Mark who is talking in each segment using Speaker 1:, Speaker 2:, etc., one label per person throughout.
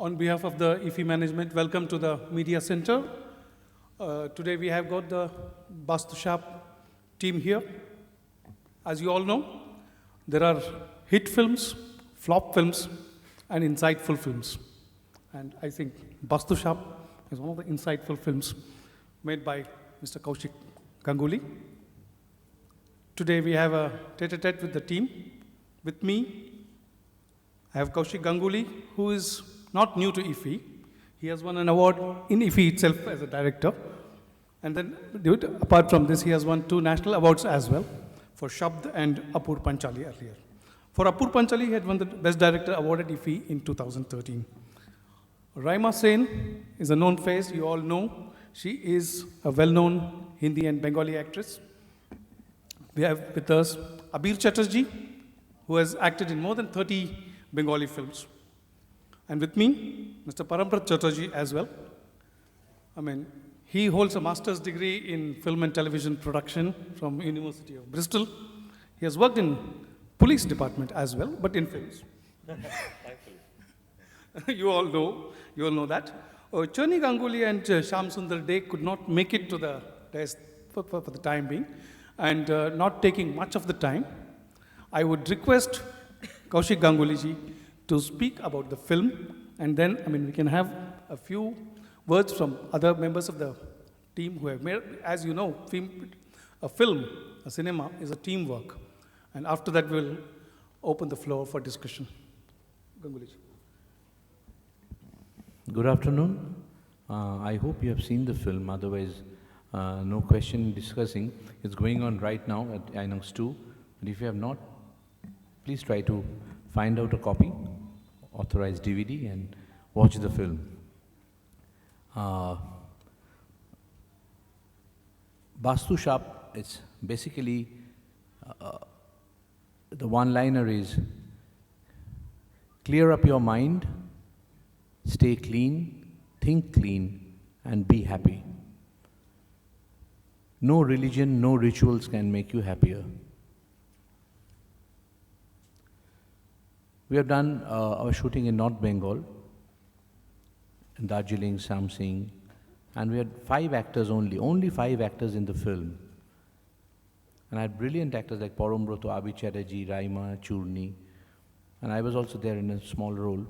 Speaker 1: On behalf of the IFFI management, welcome to the Media Center. Today we have got the BastuShaap team here. As you all know, there are hit films, flop films, and insightful films. And I think BastuShaap is one of the insightful films made by Mr. Kaushik Ganguly. Today we have a tete-a-tete with the team. With me, I have Kaushik Ganguly, who is not new to IFFI. He has won an award in IFFI itself as a director. And then, apart from this, he has won 2 national awards as well for Shabd and Apur Panchali earlier. For Apur Panchali, he had won the Best Director award at IFFI in 2013. Raima Sen is a known face, you all know. She is a well-known Hindi and Bengali actress. We have with us Abir Chatterjee, who has acted in more than 30 Bengali films. And with me, Mr. Parambrata Chatterjee as well. He holds a master's degree in film and television production from University of Bristol. He has worked in police department as well, but in films. You all know that. Churni, Ganguly and Shuamsunder Dey could not make it to the test for the time being. And not taking much of the time, I would request Kaushik Ganguly ji to speak about the film, and then we can have a few words from other members of the team who have made, as you know, a cinema is a teamwork. And after that, we'll open the floor for discussion. Ganguly ji.
Speaker 2: Good afternoon. I hope you have seen the film, otherwise no question discussing. It's going on right now at INOX 2. And if you have not, please try to find out a copy, authorized DVD, and watch the film. BastuShaap, it's basically, the one-liner is, clear up your mind, stay clean, think clean, and be happy. No religion, no rituals can make you happier. We have done our shooting in North Bengal, in Darjeeling, Samsing, and we had 5 actors only 5 actors in the film. And I had brilliant actors like Parambrata, Abir, Chatterjee, Raima, Churni, and I was also there in a small role.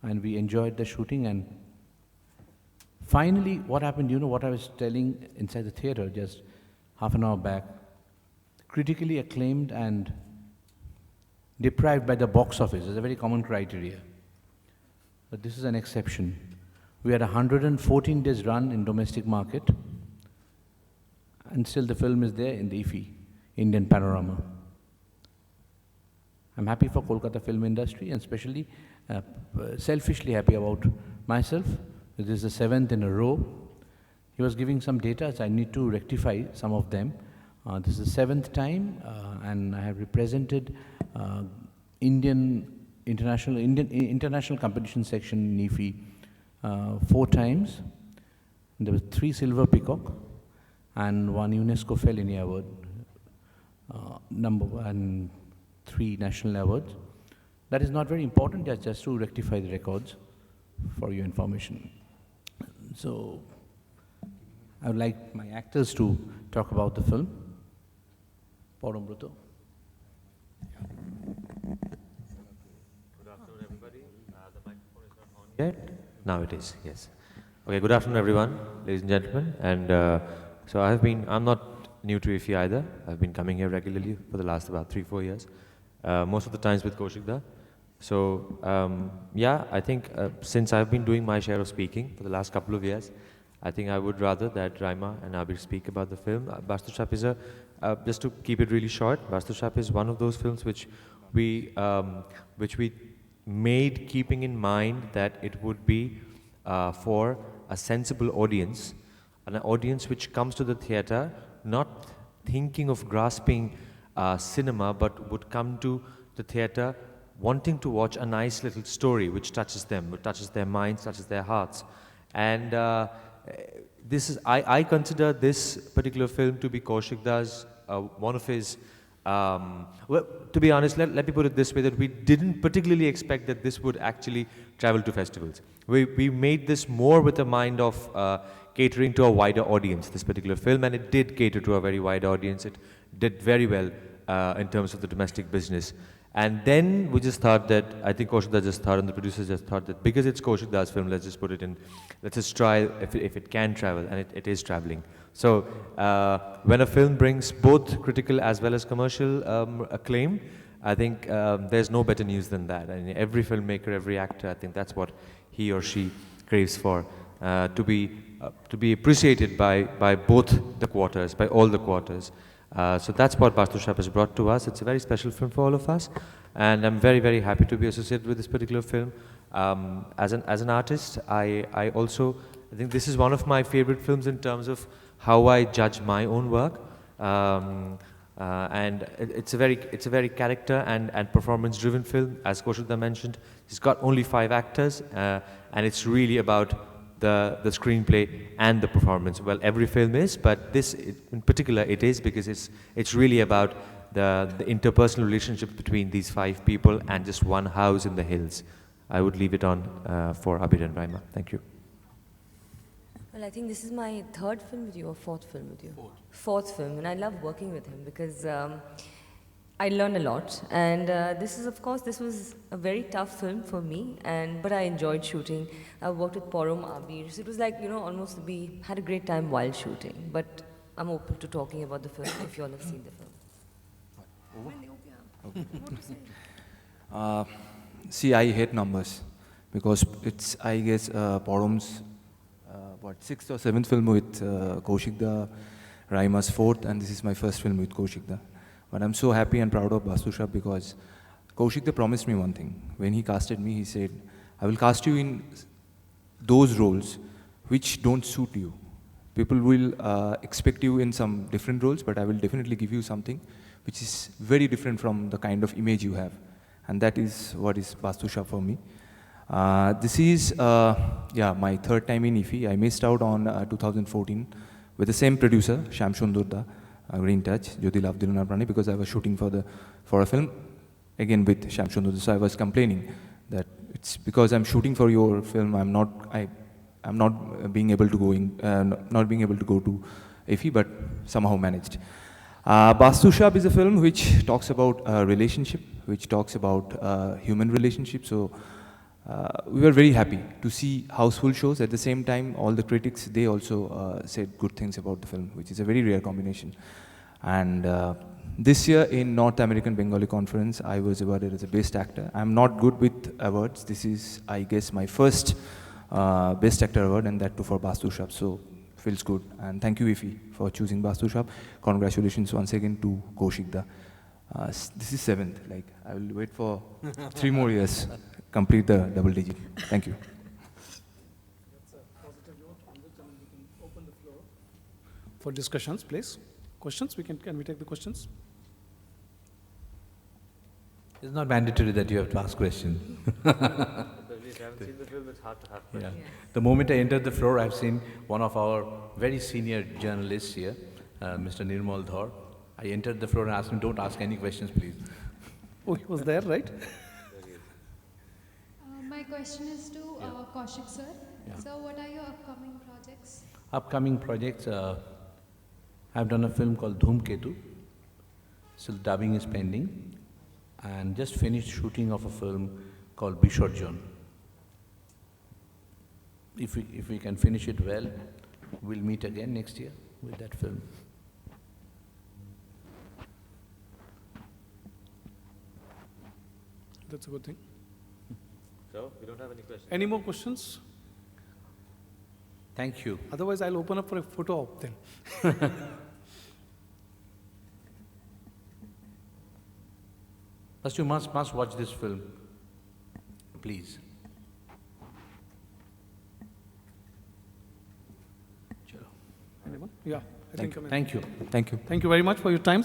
Speaker 2: And we enjoyed the shooting, and finally, what happened, you know what I was telling inside the theater just half an hour back, critically acclaimed and deprived by the box office is a very common criteria. But this is an exception. We had a 114 days run in domestic market, and still the film is there in the IFFI, Indian panorama. I'm happy for Kolkata film industry, and especially selfishly happy about myself. This is the 7th in a row. He was giving some data, so I need to rectify some of them. This is the 7th time, and I have represented international competition section in IFFI 4 times. There was 3 Silver Peacock and 1 UNESCO Fellini Award, and 3 national awards. That is not very important, just to rectify the records for your information. So, I would like my actors to talk about the film. Parambrata.
Speaker 3: Good afternoon, everybody. The microphone is not on yet. Now it is, yes. Okay, good afternoon, everyone, ladies and gentlemen. And so I'm not new to IFFI either. I've been coming here regularly for the last about 3-4 years. Most of the times with Kaushik da. So, I think since I've been doing my share of speaking for the last couple of years, I think I would rather that Raima and Abir speak about the film. BastuShaap is just to keep it really short, BastuShaap is one of those films which we made keeping in mind that it would be for a sensible audience, an audience which comes to the theatre not thinking of grasping cinema, but would come to the theatre wanting to watch a nice little story which touches them, which touches their minds, touches their hearts. And I consider this particular film to be Kaushik da's one of his Well, to be honest, let me put it this way, that we didn't particularly expect that this would actually travel to festivals. We made this more with a mind of catering to a wider audience, this particular film, and it did cater to a very wide audience. It did very well in terms of the domestic business. And then we just thought that, I think Kaushik just thought, and the producers just thought that because it's Kaushik Das film, let's just put it in, let's just try if it can travel, and it is traveling. So when a film brings both critical as well as commercial acclaim, I think there's no better news than that. I mean, every filmmaker, every actor, I think that's what he or she craves for, to be appreciated by both the quarters, by all the quarters. So that's what BastuShaap has brought to us. It's a very special film for all of us, and I'm very, very happy to be associated with this particular film. As an artist, I also, I think this is one of my favorite films in terms of how I judge my own work. And it's a very character and performance-driven film. As Kaushik mentioned, it's got only 5 actors, and it's really about the screenplay and the performance. Well, every film is, but this in particular it is, because it's really about the interpersonal relationship between these 5 people and just one house in the hills. I would leave it on for Abir and Raima. Thank you.
Speaker 4: Well, I think this is my 3rd film with you, or 4th film with you? 4th film, and I love working with him because I learn a lot. And this was a very tough film for me, but I enjoyed shooting. I worked with Abir, so it was like, almost we had a great time while shooting. But I'm open to talking about the film if you all have seen the film.
Speaker 5: See, I hate numbers because it's, I guess, Parom's 6th or 7th film with Kaushik Da, Raima's 4th, and this is my first film with Kaushik Da. But I'm so happy and proud of BastuShaap because Kaushik Da promised me one thing. When he casted me, he said, I will cast you in those roles which don't suit you. People will expect you in some different roles, but I will definitely give you something which is very different from the kind of image you have. And that is what is BastuShaap for me. This is my 3rd time in IFFI. I missed out on 2014 with the same producer, Shuamsunder Dey, Green Touch, Jyoti Love Diluna Prani, because I was shooting for a film again with Shuamsunder Dey. So I was complaining that it's because I'm shooting for your film, I'm not being able to go to IFFI, but somehow managed. BastuShaap is a film which talks about a relationship, which talks about human relationship. So we were very happy to see houseful shows. At the same time, all the critics, they also said good things about the film, which is a very rare combination. And this year in North American Bengali Conference, I was awarded as a Best Actor. I'm not good with awards. This is, I guess, my first Best Actor award, and that too for BastuShaap. So feels good. And thank you, IFFI, for choosing BastuShaap. Congratulations once again to Kaushik Da. This is 7th. Like, I will wait for 3 more years, complete the double digit. Thank you.
Speaker 1: That's a positive note on which we can open the floor for discussions, please. Questions? Can we take the questions?
Speaker 2: It's not mandatory that you have to ask questions.
Speaker 3: If you haven't seen the film, it's hard to have questions.
Speaker 2: Yeah. The moment I entered the floor, I've seen one of our very senior journalists here, Mr. Nirmal Dhar. I entered the floor and asked him, don't ask any questions, please.
Speaker 1: Oh, he was there, right?
Speaker 6: My question is to Kaushik sir. Yeah. So what are your upcoming projects?
Speaker 2: Upcoming projects, I've done a film called Dhoomketu. Still dubbing is pending. And just finished shooting of a film called Bishorjon. If we can finish it well, we'll meet again next year with that film.
Speaker 1: That's a good thing.
Speaker 3: So, we don't have any questions.
Speaker 1: Any more questions?
Speaker 2: Thank you.
Speaker 1: Otherwise, I'll open up for a photo op then.
Speaker 2: First, you must watch this film, please.
Speaker 1: Anyone? Yeah.
Speaker 2: Thank you.
Speaker 1: Thank you very much for your time.